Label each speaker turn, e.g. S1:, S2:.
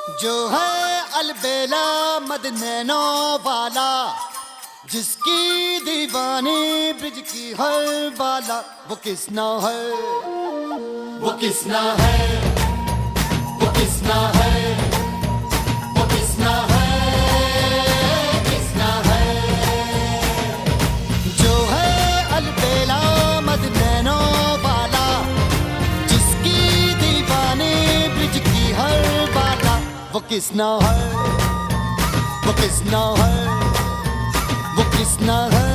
S1: जो है अलबेला मद नैनों वाला, जिसकी दीवानी ब्रिज की हर बाला, वो किसना है, वो किसना है, वो किसना है, वो किसना है, किसना है। जो है अलबेला मद नैनों वाला, जिसकी दीवानी ब्रिज की हर बाला, वो किसना है, वो किसना है, वो किसना है।